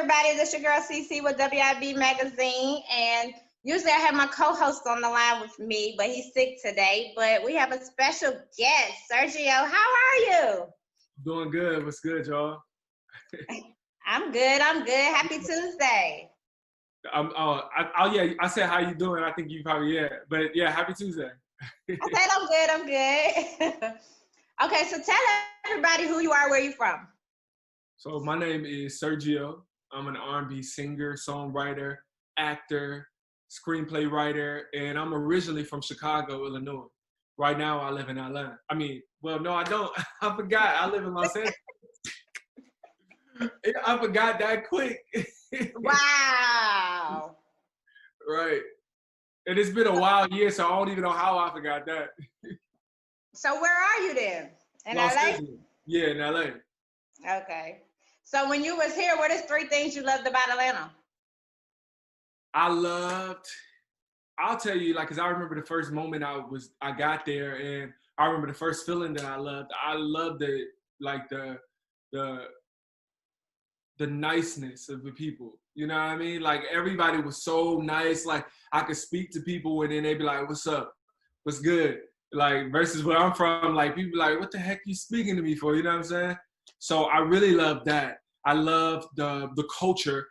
everybody. This your girl CC with WIB Magazine, and usually I have my co-host on the line with me, but he's sick today. But we have a special guest, Siergio. How are you? Doing good. What's good, y'all? I'm good. Happy Tuesday. Yeah, I said how you doing. I think you probably, but yeah, happy Tuesday. I said I'm good. Okay, so tell everybody who you are, where you from. So my name is Siergio. I'm an R&B singer, songwriter, actor, screenplay writer, and I'm originally from Chicago, Illinois. Right now, I live in Atlanta. No, I don't. I forgot. I live in Los Angeles. I forgot that quick. Wow. Right. And it's been a wild year, so I don't even know how I forgot that. So where are you then? In Los LA? Angeles. Yeah, in LA. Okay. So when you was here, what is 3 things you loved about Atlanta? I'll tell you, like, cause I remember the first moment I got there, and I remember the first feeling that I loved. I loved the niceness of the people. You know what I mean? Like, everybody was so nice. Like, I could speak to people and then they'd be like, "What's up? What's good?" Like, versus where I'm from, like, people be like, "What the heck you speaking to me for?" You know what I'm saying? So I really love that. I love the culture,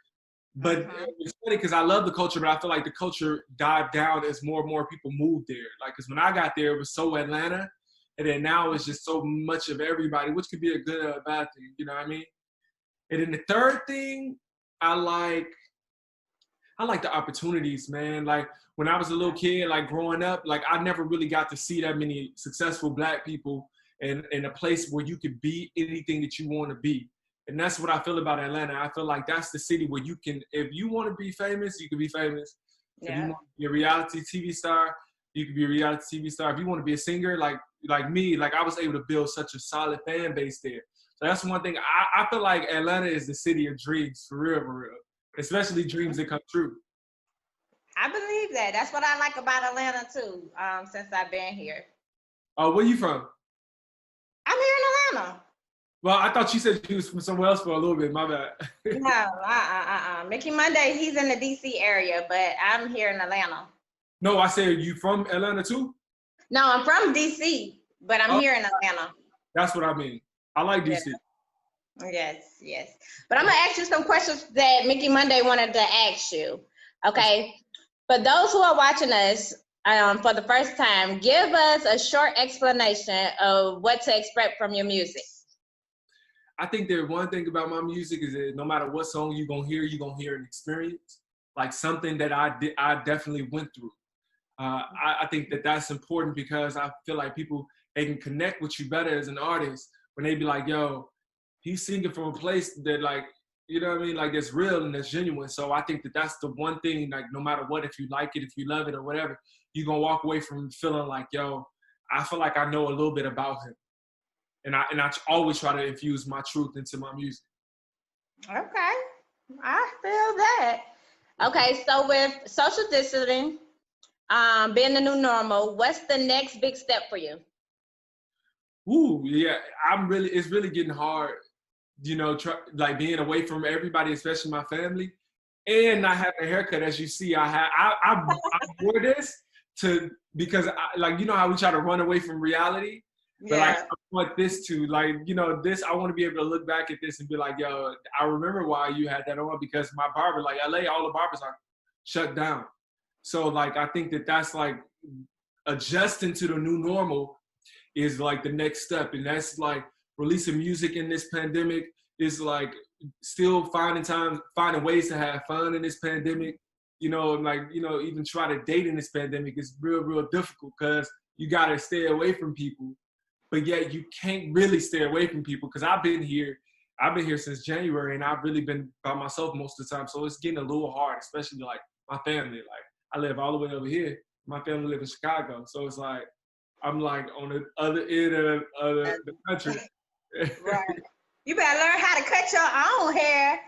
but it's funny because I love the culture, but I feel like the culture died down as more and more people moved there. Like, because when I got there, it was so Atlanta, and then now it's just so much of everybody, which could be a good or a bad thing. You know what I mean? And then the third thing, I like the opportunities, man. Like, when I was a little kid, like growing up, like I never really got to see that many successful Black people in a place where you could be anything that you want to be. And that's what I feel about Atlanta. I feel like that's the city where you can, if you want to be famous, you can be famous. Yeah. If you want to be a reality TV star, you can be a reality TV star. If you want to be a singer, like me, like I was able to build such a solid fan base there. So that's one thing. I feel like Atlanta is the city of dreams, for real, especially dreams that come true. I believe that. That's what I like about Atlanta too, since I've been here. Oh, where you from? I'm here in Atlanta. Well, I thought you said you was from somewhere else for a little bit. My bad. No, Mickey Monday, he's in the DC area, but I'm here in Atlanta. No, I said you from Atlanta too? No, I'm from DC, but I'm here in Atlanta. That's what I mean. I like DC. Yes. But I'm gonna ask you some questions that Mickey Monday wanted to ask you. Okay. For those who are watching us for the first time, give us a short explanation of what to expect from your music. I think that one thing about my music is that no matter what song you're gonna hear an experience, like something that I definitely went through. I think that that's important because I feel like they can connect with you better as an artist when they be like, "Yo, he's singing from a place that, like, you know what I mean, like, that's real and that's genuine." So I think that that's the one thing, like, no matter what, if you like it, if you love it or whatever, you're gonna walk away from feeling like, "Yo, I feel like I know a little bit about him." And I always try to infuse my truth into my music. Okay, I feel that. Okay, so with social distancing, being the new normal, what's the next big step for you? Ooh, yeah, it's really getting hard, you know, like being away from everybody, especially my family, and not having a haircut. As you see, I wore this because like, you know how we try to run away from reality. But like, I want this to, like, you know, I want to be able to look back at this and be like, "Yo, I remember why you had that on," because my barber, like LA, all the barbers are shut down. So like, I think that that's like adjusting to the new normal is like the next step. And that's like releasing music in this pandemic is like still finding ways to have fun in this pandemic. You know, like, you know, even try to date in this pandemic is real difficult because you got to stay away from people. But yet you can't really stay away from people because I've been here since January and I've really been by myself most of the time. So it's getting a little hard, especially like my family. Like, I live all the way over here. My family live in Chicago. So it's like, I'm like on the other end of the country. Right. You better learn how to cut your own hair.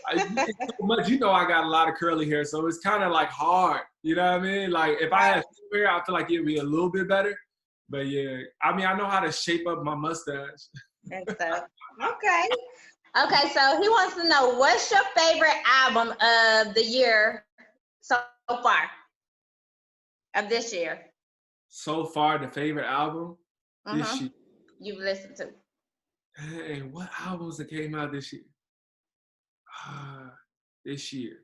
So much, you know, I got a lot of curly hair, so it's kind of like hard. You know what I mean? Like, if I had hair, I feel like it'd be a little bit better. But yeah, I mean, I know how to shape up my mustache. And stuff. Okay. Okay, so he wants to know, what's your favorite album of the year so far, of this year? So far, the favorite album this year. You've listened to. Hey, what albums that came out this year? This year.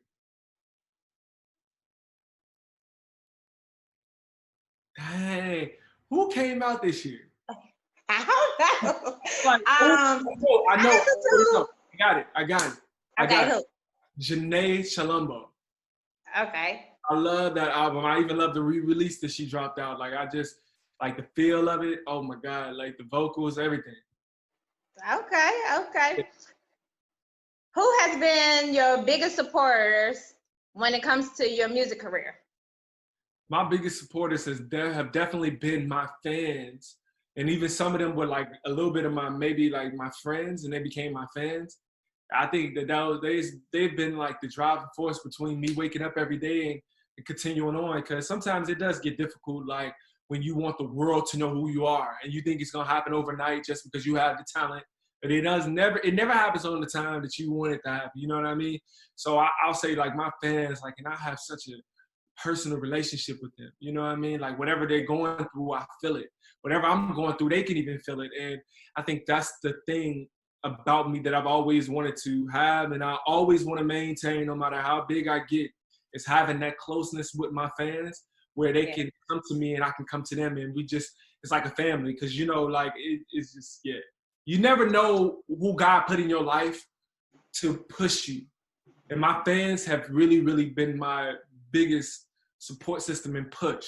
Dang, who came out this year? I don't know. Like, I know. I got it. Okay, who? Janae Chalumbo. Okay. I love that album. I even love the re-release that she dropped out. Like, I just like the feel of it. Oh my God, like the vocals, everything. Okay. Who has been your biggest supporters when it comes to your music career? My biggest supporters have definitely been my fans. And even some of them were like a little bit of maybe like my friends, and they became my fans. I think they've been like the driving force between me waking up every day and continuing on, because sometimes it does get difficult, like when you want the world to know who you are and you think it's gonna happen overnight just because you have the talent, but it never happens on the time that you want it to happen, you know what I mean? So I'll say like my fans, like, and I have such a personal relationship with them, you know what I mean? Like whatever they're going through, I feel it. Whatever I'm going through, they can even feel it. And I think that's the thing about me that I've always wanted to have, and I always want to maintain, no matter how big I get, is having that closeness with my fans where they can come to me and I can come to them, and it's like a family. Because, you know, like it's just, you never know who God put in your life to push you. And my fans have really, really been my biggest support system and push.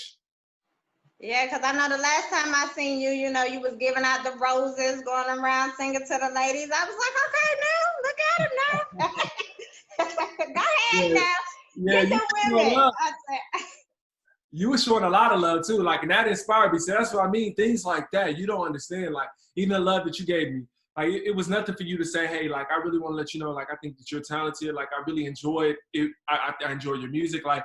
Yeah, because I know the last time I seen you, you know, you was giving out the roses, going around singing to the ladies. I was like, okay, now, look at him now. Go ahead now. Get the women. You were showing a lot of love too, like, and that inspired me. So that's what I mean. Things like that, you don't understand. Like, even the love that you gave me, like, it was nothing for you to say, hey, like, I really want to let you know, like, I think that you're talented. Like, I really enjoy it. I enjoy your music. Like,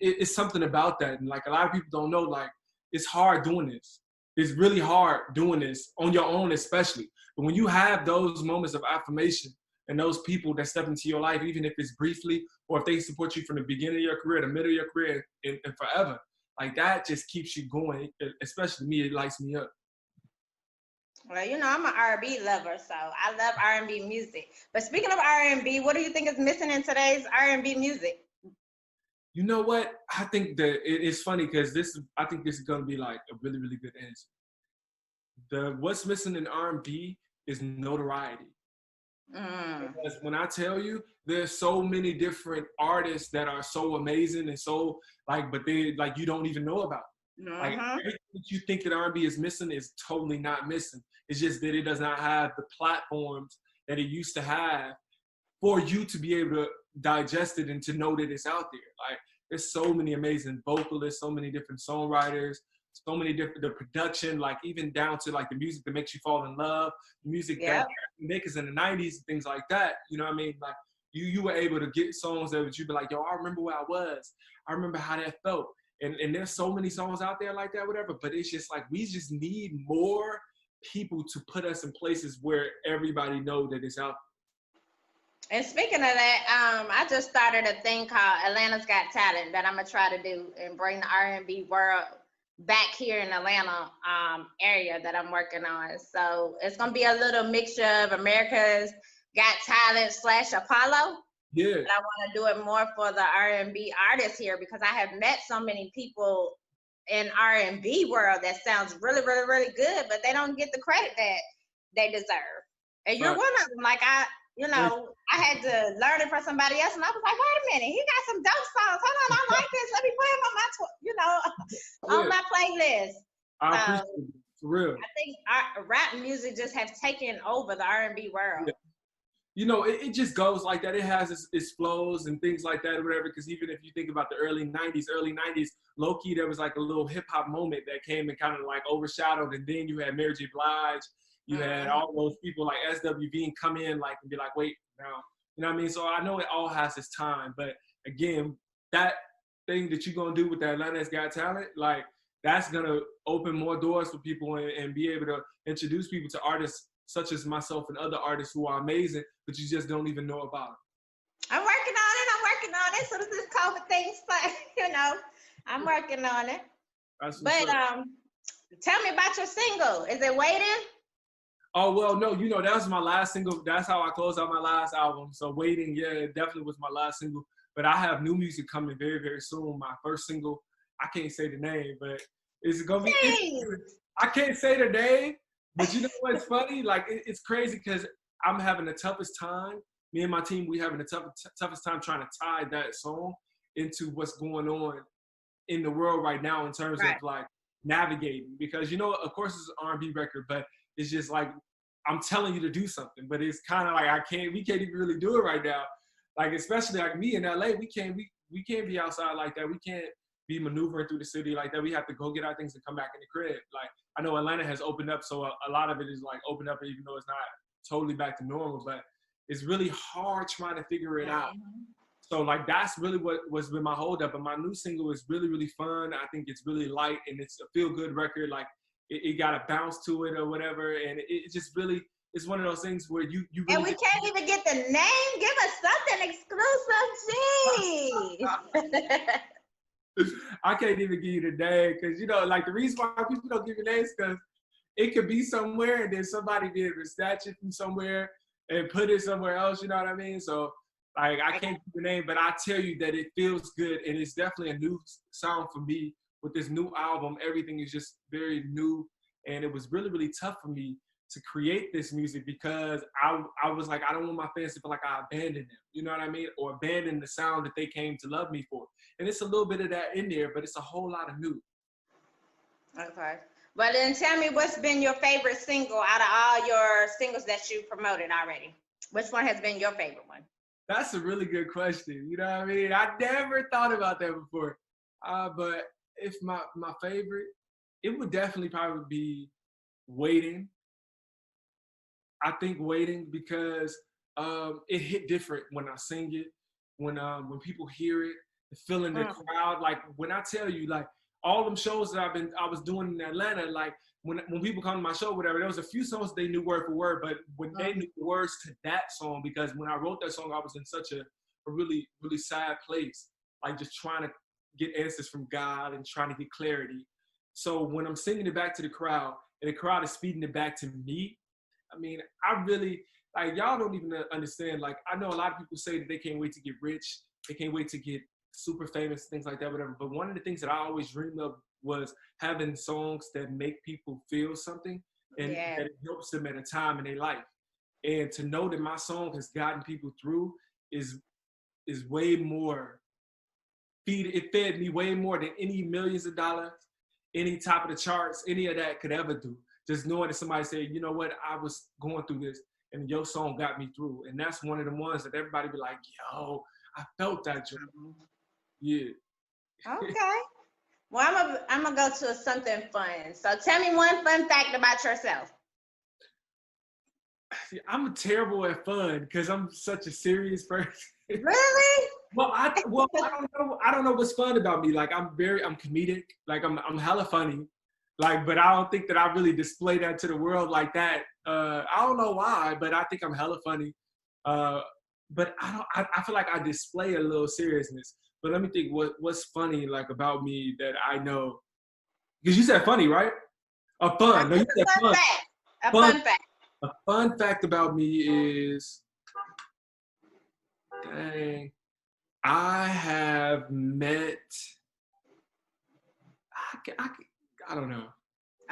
it's something about that. And like, a lot of people don't know, like, it's hard doing this. It's really hard doing this on your own, especially. But when you have those moments of affirmation and those people that step into your life, even if it's briefly, or if they support you from the beginning of your career, the middle of your career, and forever, like, that just keeps you going. Especially me, it lights me up. Well, you know, I'm an R&B lover, so I love R&B music. But speaking of R&B, what do you think is missing in today's R&B music? You know what? I think that it's funny because I think this is gonna be like a really, really good answer. What's missing in R&B is notoriety. Because when I tell you, there's so many different artists that are so amazing and so like, but they like you don't even know about. Like, everything that you think that R&B is missing is totally not missing. It's just that it does not have the platforms that it used to have for you to be able to digest it and to know that it's out there. Like, there's so many amazing vocalists, so many different songwriters, so many different, the production, like even down to like the music that makes you fall in love, the music that makers in the 90s, things like that. You know what I mean? Like, you were able to get songs that you'd be like, yo, I remember where I was. I remember how that felt. And there's so many songs out there like that, whatever, but it's just like, we just need more people to put us in places where everybody know that it's out there. And speaking of that, I just started a thing called Atlanta's Got Talent that I'm gonna try to do and bring the R&B world back here in Atlanta area that I'm working on. So it's gonna be a little mixture of America's Got Talent / Apollo. Yeah. But I want to do it more for the R&B artists here, because I have met so many people in R&B world that sounds really, really, really good, but they don't get the credit that they deserve. And you're one of them. Like, I had to learn it from somebody else, and I was like, wait a minute, he got some dope songs. Hold on, I like this. Let me play him on my, on my playlist. I appreciate it, for real. I think rap music just has taken over the R&B world. Yeah. You know, it just goes like that. It has its flows and things like that or whatever, because even if you think about the early 90s, low-key, there was like a little hip-hop moment that came and kind of like overshadowed, and then you had Mary J. Blige, you had all those people like SWV come in like and be like, wait, now, you know what I mean? So I know it all has its time, but again, that thing that you're going to do with that Atlanta's Got Talent, like, that's going to open more doors for people and be able to introduce people to artists such as myself and other artists who are amazing, but you just don't even know about them. I'm working on it. I'm working on it. So this is COVID thing, I'm working on it. That's but tell me about your single. Is it Waiting? Oh, well, no, that was my last single. That's how I closed out my last album. So Waiting, yeah, it definitely was my last single. But I have new music coming very, very soon. My first single, I can't say the name, but it's going to be, I can't say the name, but you know what's funny? Like, it's crazy because I'm having the toughest time. Me and my team, we having the toughest time trying to tie that song into what's going on in the world right now in terms of like navigating. Because, of course it's an R&B record, but it's just like, I'm telling you to do something, but it's kind of like, we can't even really do it right now. Like, especially like me in LA, we can't be outside like that. We can't be maneuvering through the city like that. We have to go get our things and come back in the crib. Like, I know Atlanta has opened up, so a lot of it is like opened up, even though it's not totally back to normal, but it's really hard trying to figure it out. So like, that's really what's been my holdup. But my new single is really, really fun. I think it's really light and it's a feel good record. Like, it got a bounce to it or whatever. And it just really, it's one of those things where you really. And we can't even get the name. Give us something exclusive, gee. I can't even give you the name because, like the reason why people don't give you names because it could be somewhere and then somebody be able to snatch it from somewhere and put it somewhere else, you know what I mean? So like, I can't give the name, but I tell you that it feels good and it's definitely a new sound for me with this new album. Everything is just very new and it was really, really tough for me to create this music because I was like, I don't want my fans to feel like I abandoned them, you know what I mean? Or abandoned the sound that they came to love me for. And it's a little bit of that in there, but it's a whole lot of new. Okay. Well, then tell me what's been your favorite single out of all your singles that you promoted already? Which one has been your favorite one? That's a really good question. You know what I mean? I never thought about that before. But if my favorite, it would definitely probably be Waiting. I think Waiting because it hit different when I sing it, when people hear it, the feeling the crowd. Like when I tell you, like all them shows that I was doing in Atlanta, like when people come to my show, whatever, there was a few songs they knew word for word, but when they knew the words to that song, because when I wrote that song, I was in such a really, really sad place, like just trying to get answers from God and trying to get clarity. So when I'm singing it back to the crowd and the crowd is feeding it back to me, I mean, I really, like, y'all don't even understand. Like, I know a lot of people say that they can't wait to get rich. They can't wait to get super famous, things like that, whatever. But one of the things that I always dreamed of was having songs that make people feel something and that it helps them at a time in their life. And to know that my song has gotten people through is way more, it fed me way more than any millions of dollars, any top of the charts, any of that could ever do. Just knowing that somebody said, you know what, I was going through this and your song got me through. And that's one of the ones that everybody be like, yo, I felt that joy. Yeah. Okay. Well, I'm gonna go to something fun. So tell me one fun fact about yourself. I'm terrible at fun because I'm such a serious person. Really? Well, I don't know what's fun about me. Like I'm comedic. Like I'm hella funny. Like, but I don't think that I really display that to the world like that. I don't know why, but I think I'm hella funny. But I feel like I display a little seriousness. But let me think what's funny like about me that I know. Because you said funny, right? Fun. No, you said fun. Fun fact. A fun fact about me is, dang, I have met, I don't know.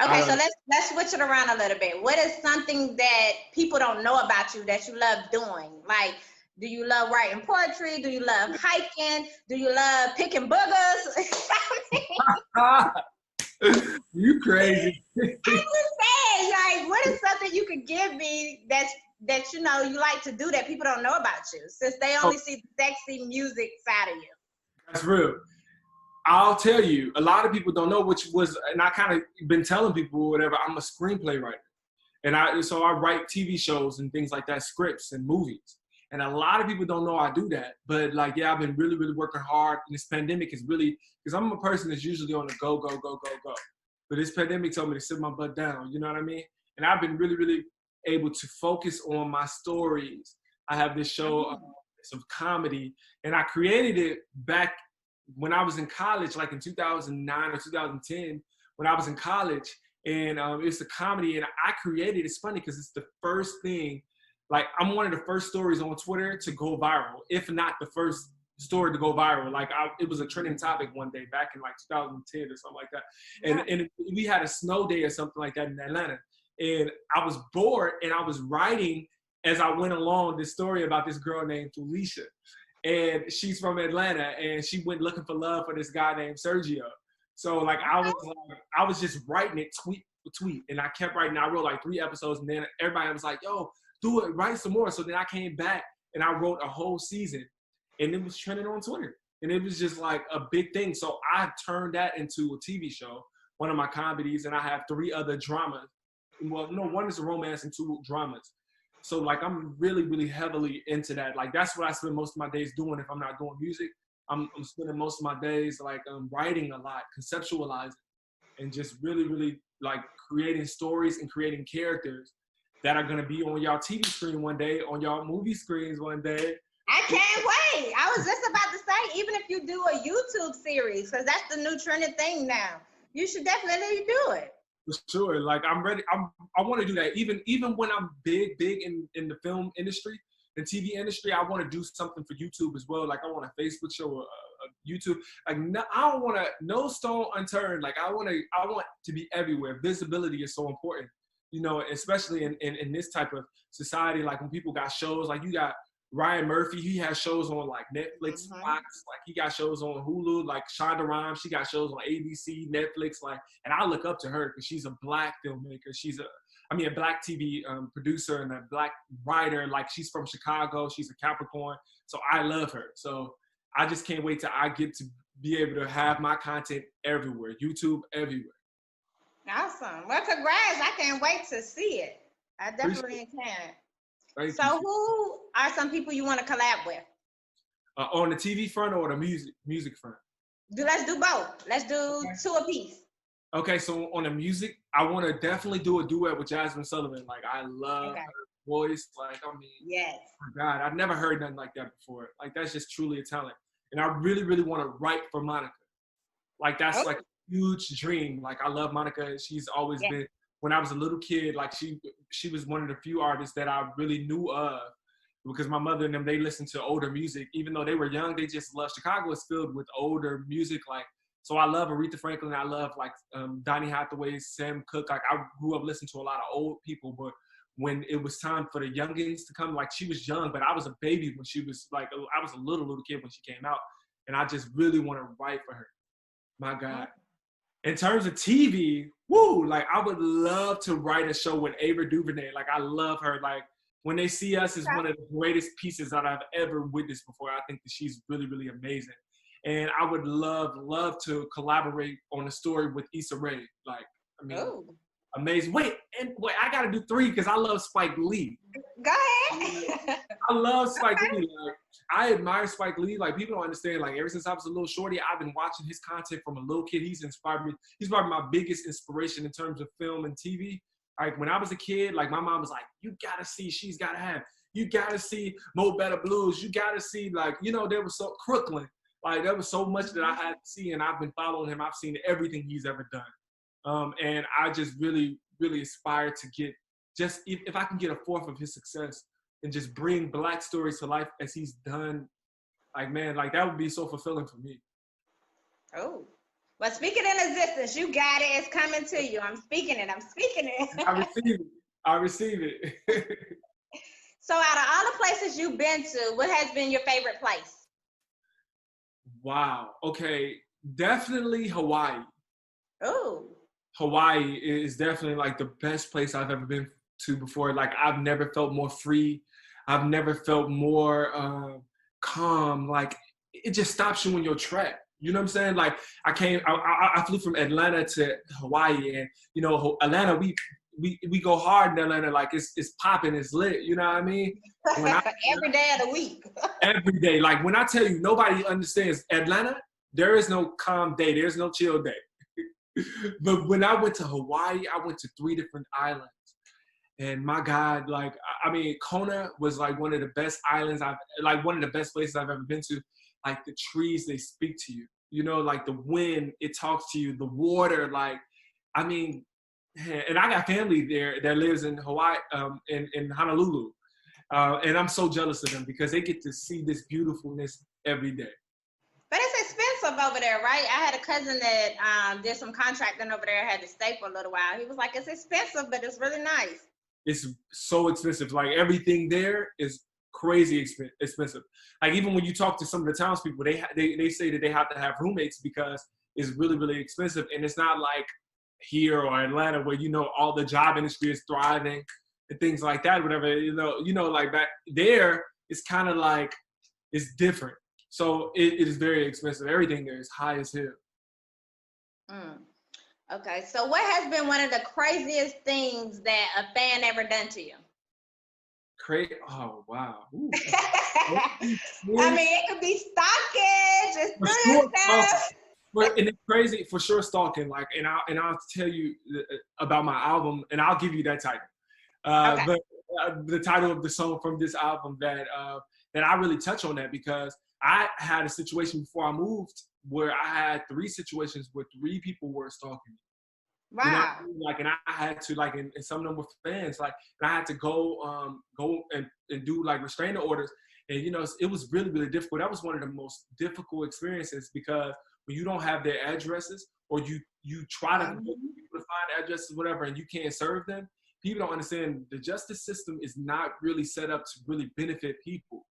Okay, so let's switch it around a little bit. What is something that people don't know about you that you love doing? Like, do you love writing poetry? Do you love hiking? Do you love picking boogers? You crazy. I'm just saying, like, what is something you could give me that you know you like to do that people don't know about you, since they only see the sexy music side of you? That's real. I'll tell you, a lot of people don't know, which was, and I kind of been telling people whatever, I'm a screenplay writer. And so I write TV shows and things like that, scripts and movies. And a lot of people don't know I do that. But like, yeah, I've been really, really working hard. And this pandemic is really, because I'm a person that's usually on the go, go, go, go, go. But this pandemic told me to sit my butt down, you know what I mean? And I've been really, really, able to focus on my stories. I have this show, it's of comedy, and I created it back when I was in college, like in 2009 or 2010, when I was in college. And it's a comedy, and I created, it's funny because it's the first thing, like I'm one of the first stories on Twitter to go viral, if not the first story to go viral. Like it was a trending topic one day back in like 2010 or something like that. And we had a snow day or something like that in Atlanta. And I was bored, and I was writing as I went along this story about this girl named Felicia. And she's from Atlanta, and she went looking for love for this guy named Siergio. So like I was just writing it tweet for tweet, and I kept writing. I wrote like 3 episodes, and then everybody was like, "Yo, do it, write some more." So then I came back and I wrote a whole season, and it was trending on Twitter, and it was just like a big thing. So I turned that into a TV show, one of my comedies, and I have 3 other dramas. Well, no, one is a romance and 2 dramas. So like I'm really, really heavily into that. Like that's what I spend most of my days doing if I'm not doing music. I'm spending most of my days like writing a lot, conceptualizing, and just really, really like creating stories and creating characters that are gonna be on y'all TV screen one day, on y'all movie screens one day. I can't wait. I was just about to say, even if you do a YouTube series, because that's the new trending thing now, you should definitely do it. For sure, like I'm ready. I want to do that. Even when I'm big in the film industry, the TV industry, I want to do something for YouTube as well. Like I want a Facebook show, a YouTube. Like no, I don't want to, no stone unturned. Like I want to be everywhere. Visibility is so important, you know, especially in this type of society. Like when people got shows, like you got Ryan Murphy, he has shows on like Netflix, Fox, like he got shows on Hulu, like Shonda Rhimes, she got shows on ABC, Netflix, like, and I look up to her because she's a Black filmmaker. She's a Black TV producer and a Black writer. Like she's from Chicago, she's a Capricorn, so I love her. So I just can't wait till I get to be able to have my content everywhere, YouTube everywhere. Awesome. Well, congrats. I can't wait to see it. I definitely can. So who are some people you want to collab with? On the TV front or the music front? Let's do both. Let's do 2 apiece. Okay, so on the music, I want to definitely do a duet with Jasmine Sullivan. Like I love her voice. Like I mean, yes. Oh my God, I've never heard nothing like that before. Like that's just truly a talent. And I really, really want to write for Monica. Like that's like a huge dream. Like I love Monica. She's always been. When I was a little kid, like she was one of the few artists that I really knew of, because my mother and them, they listened to older music. Even though they were young, they just loved. Chicago is filled with older music. Like, so I love Aretha Franklin. I love like Donny Hathaway, Sam Cooke. Like I grew up listening to a lot of old people, but when it was time for the youngins to come, like she was young, but I was a baby when she was like, I was a little kid when she came out. And I just really want to write for her. My God. In terms of TV, woo, like I would love to write a show with Ava DuVernay. Like I love her. Like When They See Us is one of the greatest pieces that I've ever witnessed before. I think that she's really, really amazing. And I would love to collaborate on a story with Issa Rae. Like, I mean, amazing. Wait, I gotta do 3 because I love Spike Lee. Go ahead. I love Spike Lee. Like, I admire Spike Lee. Like, people don't understand. Like, ever since I was a little shorty, I've been watching his content from a little kid. He's inspired me. He's probably my biggest inspiration in terms of film and TV. Like, when I was a kid, like, my mom was like, you gotta see She's Gotta Have. You gotta see Mo Better Blues. You gotta see, like, you know, there was so Crooklyn. Like, there was so much that I had to see, and I've been following him. I've seen everything he's ever done. And I just really, really aspire to get, just if I can get a 1/4 of his success and just bring Black stories to life as he's done, like, man, like that would be so fulfilling for me. Oh, well, speak it in existence. You got it. It's coming to you. I'm speaking it. I receive it. So out of all the places you've been to, what has been your favorite place? Wow. Okay. Definitely Hawaii. Oh. Hawaii is definitely like the best place I've ever been to before. Like I've never felt more free. I've never felt more calm. Like it just stops you in your track. You know what I'm saying? Like I flew from Atlanta to Hawaii, and you know, Atlanta, we go hard in Atlanta. Like it's popping, it's lit. You know what I mean? Every day of the week. Every day. Like when I tell you, nobody understands Atlanta. There is no calm day. There's no chill day. But when I went to Hawaii, I went to 3 different islands. And my God, like, I mean, Kona was like one of the best islands like one of the best places I've ever been to. Like the trees, they speak to you, you know, like the wind, it talks to you, the water, like, I mean, and I got family there that lives in Hawaii, in Honolulu. And I'm so jealous of them because they get to see this beautifulness every day. But it's expensive over there, right? I had a cousin that did some contracting over there, had to stay for a little while. He was like, it's expensive, but it's really nice. It's so expensive. Like everything there is crazy expensive. Like even when you talk to some of the townspeople, they say that they have to have roommates because it's really, really expensive. And it's not like here or Atlanta where, you know, all the job industry is thriving and things like that, whatever, you know, like back there, it's kind of like, it's different. So it is very expensive. Everything there is high as hell. Okay, so what has been one of the craziest things that a fan ever done to you? Oh, wow. I mean, it could be stalking, just doing stuff. And it's crazy, for sure, stalking. Like, and I'll tell you about my album, and I'll give you that title. Okay. But the title of the song from this album that I really touch on that because I had a situation before I moved where I had 3 situations where 3 people were stalking me. Wow. You know what I mean? Like, and I had to, like, and some of them were fans, like, and I had to go and do like restraining orders. And, you know, it was really, really difficult. That was one of the most difficult experiences because when you don't have their addresses or you try to get people to find addresses, whatever, and you can't serve them, people don't understand the justice system is not really set up to really benefit people.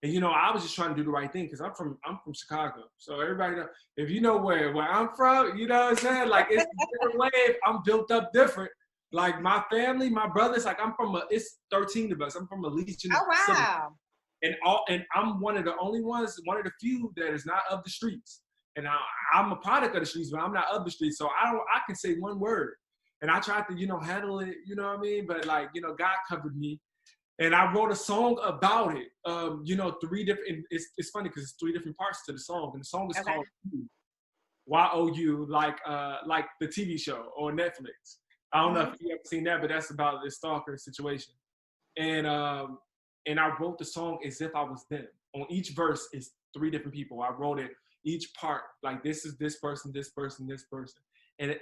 And, you know, I was just trying to do the right thing because I'm from Chicago. So everybody know, if you know where I'm from, you know what I'm saying? Like, it's a different wave. I'm built up different. Like, my family, my brothers, like, it's 13 of us. I'm from a Legion. Oh, wow. And I'm one of the only ones, one of the few that is not of the streets. And I'm a product of the streets, but I'm not of the streets. So I can say one word. And I tried to, you know, handle it, you know what I mean? But, like, you know, God covered me. And I wrote a song about it. You know, 3 different, it's funny because it's 3 different parts to the song. And the song is called Y-O-U, like the TV show on Netflix. I don't know if you ever seen that, but that's about the stalker situation. And I wrote the song as if I was them. On each verse is 3 different people. I wrote it, each part, like this is this person, this person, this person. And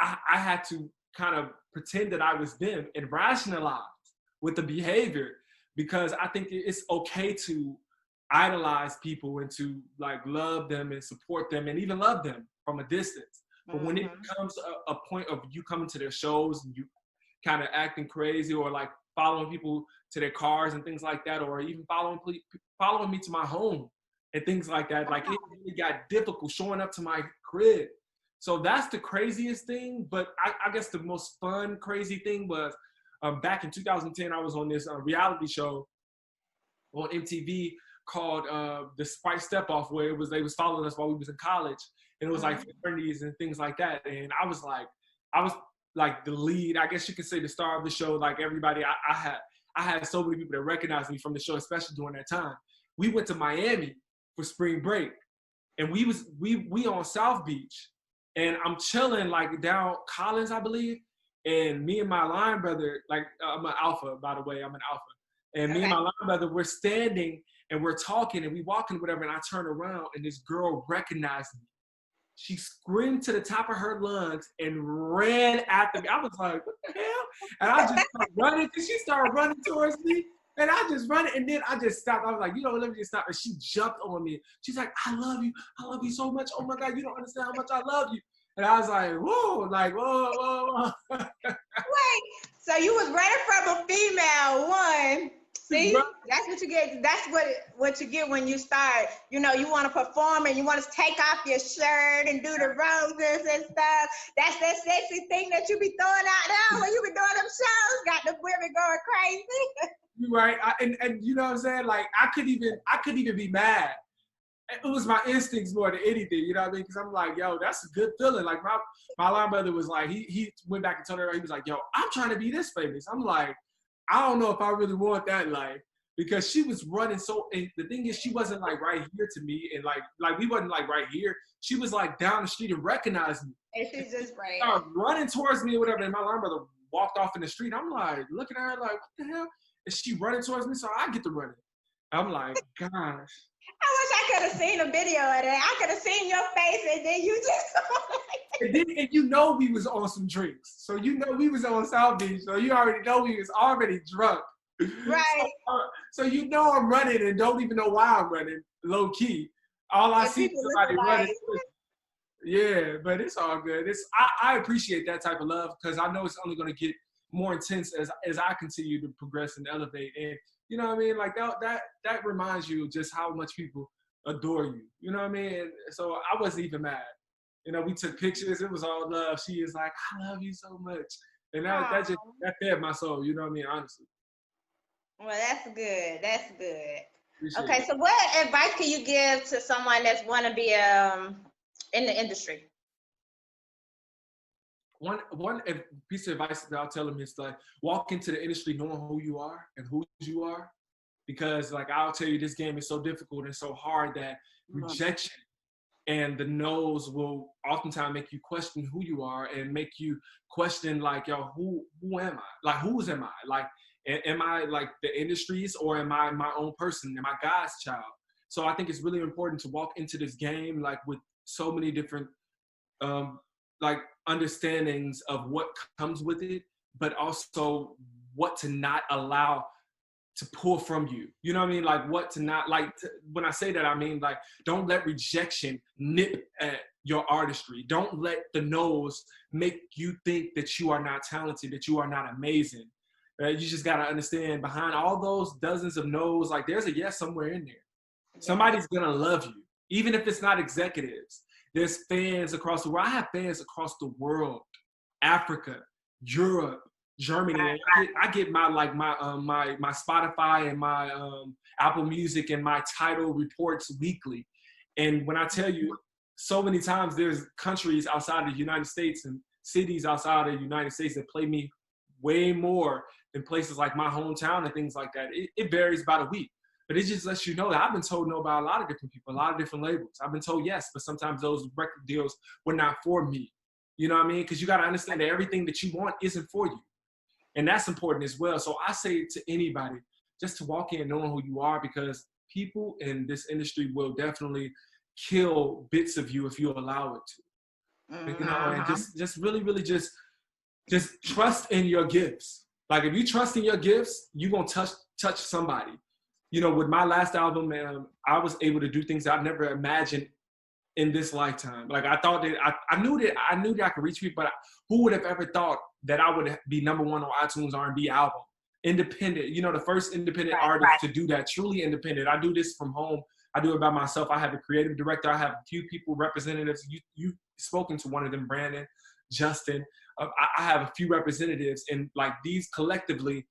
I had to kind of pretend that I was them and rationalize with the behavior because I think it's okay to idolize people and to like love them and support them and even love them from a distance. But when it becomes a point of you coming to their shows and you kind of acting crazy or like following people to their cars and things like that, or even following me to my home and things like that, like it really got difficult showing up to my crib. So that's the craziest thing. But I guess the most fun, crazy thing was back in 2010, I was on this reality show on MTV called The Sprite Step Off, where they was following us while we was in college. And it was like fraternities and things like that. And I was like the lead, I guess you could say the star of the show. Like everybody, I had so many people that recognized me from the show, especially during that time. We went to Miami for spring break and we on South Beach. And I'm chilling like down Collins, I believe. And me and my line brother, like I'm an alpha, by the way, I'm an alpha. And me and my line brother, we're standing and we're talking and we walking whatever. And I turn around and this girl recognized me. She screamed to the top of her lungs and ran after me. I was like, what the hell? And I just started running. And she started running towards me. And I just run it. And then I just stopped. I was like, you know, let me just stop. And she jumped on me. She's like, I love you. I love you so much. Oh my God, you don't understand how much I love you. And I was like, whoa, like, whoa. Wait, so you was running from a female one. See, that's what you get. That's what you get when you start, you know, you want to perform and you want to take off your shirt and do the roses and stuff. That's that sexy thing that you be throwing out there when you be doing them shows. Got the women going crazy. Right, and you know what I'm saying? Like I could even be mad. It was my instincts more than anything, you know what I mean? Because I'm like, yo, that's a good feeling. Like my line brother was like, he went back and told her, he was like, yo, I'm trying to be this famous. I'm like, I don't know if I really want that life because she was running so. And the thing is, she wasn't like right here to me, and like we wasn't like right here. She was like down the street and recognized me. And she just ran. Started running towards me or whatever. And my line brother walked off in the street. I'm like, looking at her like, what the hell? And she running towards me, so I get to running. I'm like, gosh. I wish I could have seen a video of that. I could have seen your face, and then you just. And you know we was on some drinks. So you know we was on South Beach. So you already know we was already drunk. Right. So you know I'm running and don't even know why I'm running, low key. All I see is somebody running. Yeah, but it's all good. I appreciate that type of love because I know it's only going to get more intense as I continue to progress and elevate. And you know what I mean? Like that reminds you just how much people adore you. You know what I mean? And so I wasn't even mad. You know, we took pictures. It was all love. She is like, I love you so much. And that fed my soul. You know what I mean? Honestly. Well, that's good. That's good. Appreciate Okay, it. so what advice can you give to someone that's want to be in the industry? One piece of advice that I'll tell them is like walk into the industry knowing who you are and whose you are, because like I'll tell you, this game is so difficult and so hard that rejection and the no's will oftentimes make you question who you are and make you question like, yo, who am I? Like, whose am I? Like, am I like the industry's or am I my own person? Am I God's child? So I think it's really important to walk into this game like with so many different like understandings of what comes with it, but also what to not allow to pull from you. You know what I mean? Like what to not, like when I say that, I mean like don't let rejection nip at your artistry. Don't let the no's make you think that you are not talented, that you are not amazing. You just gotta understand behind all those dozens of no's, like there's a yes somewhere in there. Somebody's gonna love you, even if it's not executives. There's fans across the world. I have fans across the world, Africa, Europe, Germany. I get my like my Spotify and my Apple Music and my Tidal reports weekly. And when I tell you, so many times there's countries outside of the United States and cities outside of the United States that play me way more than places like my hometown and things like that. It varies about a week. But it just lets you know that I've been told no by a lot of different people, a lot of different labels. I've been told yes, but sometimes those record deals were not for me. You know what I mean? Because you got to understand that everything that you want isn't for you. And that's important as well. So I say to anybody, just to walk in knowing who you are, because people in this industry will definitely kill bits of you if you allow it to. You know, and just really, really just trust in your gifts. Like if you trust in your gifts, you're going to touch somebody. You know, with my last album, I was able to do things that I never imagined in this lifetime. Like I thought that I knew that I could reach people, but who would have ever thought that I would be #1 on iTunes R&B album? Independent, you know, the first independent artist to do that, truly independent. I do this from home. I do it by myself. I have a creative director. I have a few people, representatives. You've spoken to one of them, Brandon, Justin. I have a few representatives, and like these collectively,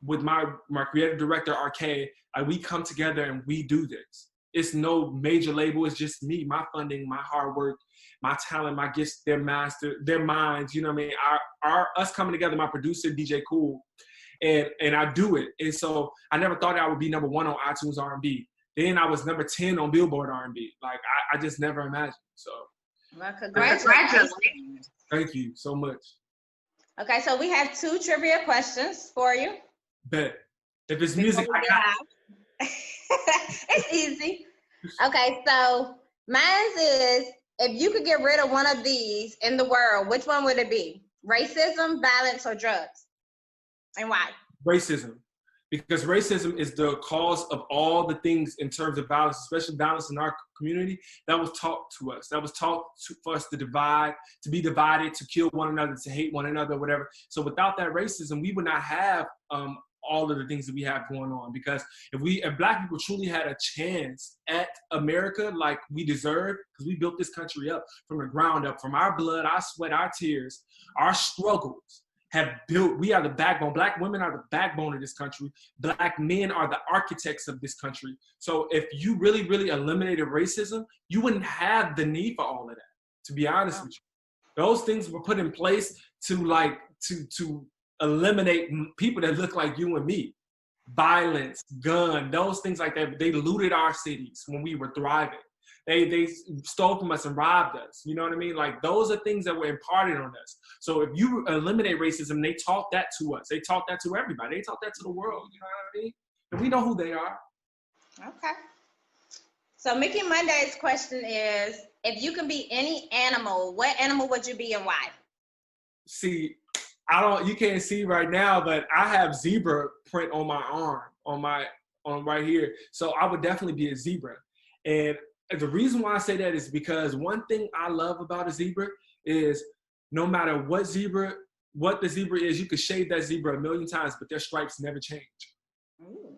with my creative director, RK, we come together and we do this. It's no major label. It's just me, my funding, my hard work, my talent, my gifts, their minds. You know what I mean? Us coming together, my producer, DJ Cool, and I do it. And so I never thought I would be #1 on iTunes R&B. Then I was number 10 on Billboard R&B. Like I just never imagined. So. Well, congratulations. Thank you so much. Okay, so we have 2 trivia questions for you. Bet. If it's music, I got it's easy. Okay, so mine is, if you could get rid of one of these in the world, which one would it be? Racism, violence, or drugs? And why? Racism. Because racism is the cause of all the things in terms of violence, especially violence in our community, that was taught to us. That was taught for us to divide, to be divided, to kill one another, to hate one another, whatever. So without that racism, we would not have all of the things that we have going on. Because if Black people truly had a chance at America like we deserve, because we built this country up from the ground up, from our blood, our sweat, our tears, our struggles, we are the backbone. Black women are the backbone of this country. Black men are the architects of this country. So if you really, really eliminated racism, you wouldn't have the need for all of that, to be honest with you. Those things were put in place to eliminate people that look like you and me. Violence, gun, those things like that. They looted our cities when we were thriving. They stole from us and robbed us. You know what I mean? Like, those are things that were imparted on us. So if you eliminate racism, they taught that to us. They taught that to everybody. They taught that to the world. You know what I mean? And we know who they are. Okay. So Mickey Monday's question is, if you can be any animal, what animal would you be and why? See, you can't see right now, but I have zebra print on my arm, on right here. So I would definitely be a zebra. And the reason why I say that is because one thing I love about a zebra is no matter what the zebra is, you could shave that zebra a million times, but their stripes never change. Ooh.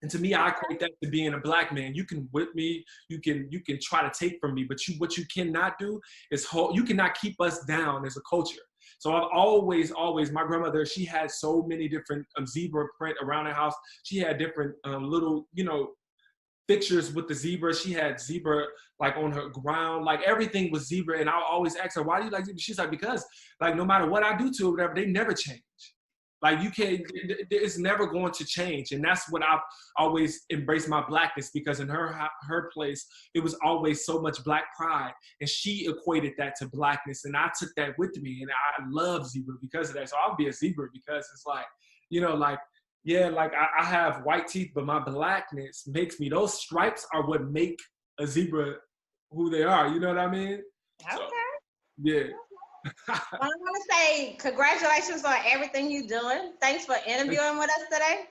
And to me, I equate that to being a black man. You can whip me, you can try to take from me, but what you cannot do is you cannot keep us down as a culture. So I've always, my grandmother, she had so many different zebra print around the house. She had different little, pictures with the zebra. She had zebra like on her ground, like everything was zebra. And I always ask her, why do you like zebra? She's like, because like no matter what I do to it, whatever, they never change. Like it's never going to change. And that's what I've always embraced my blackness, because in her place, it was always so much black pride. And she equated that to blackness. And I took that with me, and I love zebra because of that. So I'll be a zebra because it's like, I have white teeth, but my blackness makes me, those stripes are what make a zebra who they are. You know what I mean? Okay. So, yeah. Well, I want to say congratulations on everything you're doing. Thanks for interviewing with us today.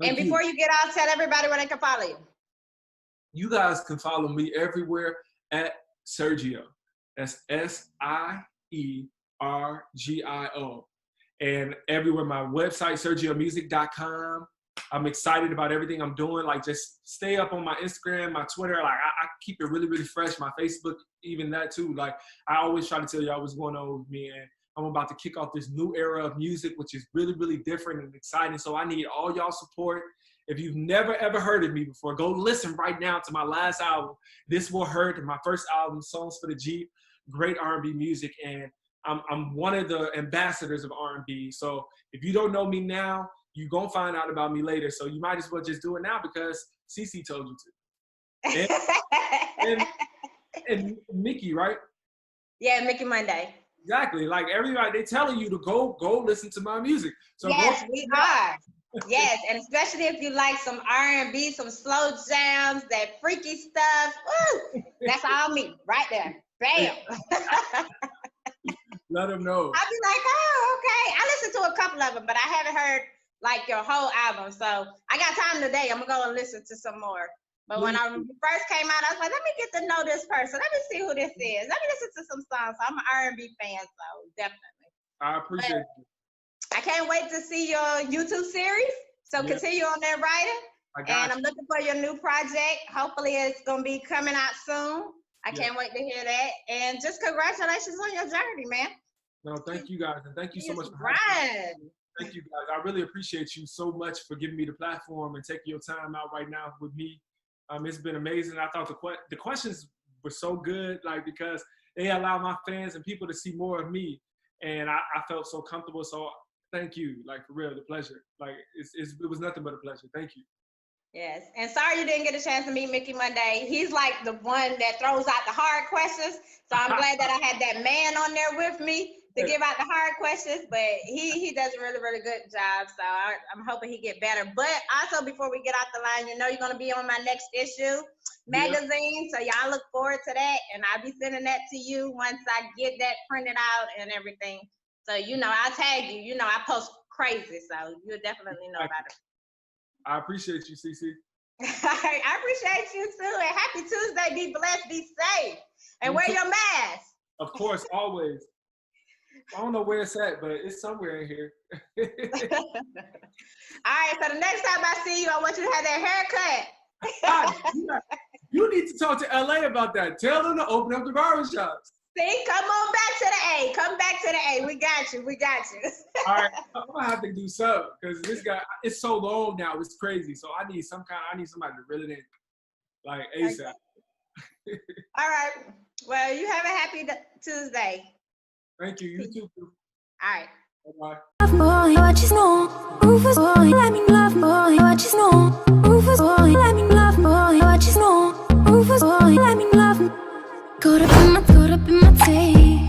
And before you get out, tell everybody where they can follow you. You guys can follow me everywhere at Siergio. That's Siergio. And everywhere, my website, SiergioMusic.com. I'm excited about everything I'm doing. Like, just stay up on my Instagram, my Twitter. Like, I keep it really, really fresh. My Facebook, even that too. Like, I always try to tell y'all what's going on with me. And I'm about to kick off this new era of music, which is really, really different and exciting. So I need all y'all support. If you've never, ever heard of me before, go listen right now to my last album. This will hurt. My first album, Songs for the Jeep. Great R&B music. And I'm one of the ambassadors of R&B. So if you don't know me now, you're going to find out about me later. So you might as well just do it now because Cece told you to. And Mickey, right? Yeah, Mickey Monday. Exactly. Like, everybody, they telling you to go listen to my music. So yes, we are. Yes, and especially if you like some R&B, some slow jams, that freaky stuff. Woo! That's all me right there. Bam. Let them know. I'll be like, oh, okay. I listened to a couple of them, but I haven't heard like your whole album. So I got time today. I'm gonna go and listen to some more. But when I first came out, I was like, let me get to know this person. Let me see who this is. Let me listen to some songs. So I'm an R&B fan, so definitely. I appreciate you. I can't wait to see your YouTube series. So continue on that writing. And I'm looking for your new project. Hopefully it's gonna be coming out soon. I can't wait to hear that. And just congratulations on your journey, man. No, thank you guys. And thank you so much for having me. Thank you guys. I really appreciate you so much for giving me the platform and taking your time out right now with me. It's been amazing. I thought the questions were so good, like, because they allow my fans and people to see more of me. And I felt so comfortable. So thank you, like, for real, the pleasure. Like, it was nothing but a pleasure. Thank you. Yes, and sorry you didn't get a chance to meet Mickey Monday. He's like the one that throws out the hard questions. So I'm glad that I had that man on there with me to give out the hard questions, but he does a really, really good job. So I'm hoping he get better. But also, before we get off the line, you know you're going to be on my next issue magazine. So y'all look forward to that. And I'll be sending that to you once I get that printed out and everything. So, I'll tag you. I post crazy. So you'll definitely know about it. I appreciate you, Cece. I appreciate you too. And happy Tuesday. Be blessed. Be safe. And wear your mask. Of course, always. I don't know where it's at, but it's somewhere in here. All right. So the next time I see you, I want you to have that haircut. You need to talk to LA about that. Tell them to open up the barbershops. See, come on back to the A. Come back to the A. We got you. We got you. All right, I'm gonna have to do something because this guy, it's so long now. It's crazy. So I need somebody to reel it in, like ASAP. Okay. All right. Well, you have a happy Tuesday. Thank you. You too. All right. Bye-bye. Boy, what you know? Rufus boy, let me love boy, what you know? Rufus boy, let me love boy, what you know? Rufus boy, let me love Caught up in my tea.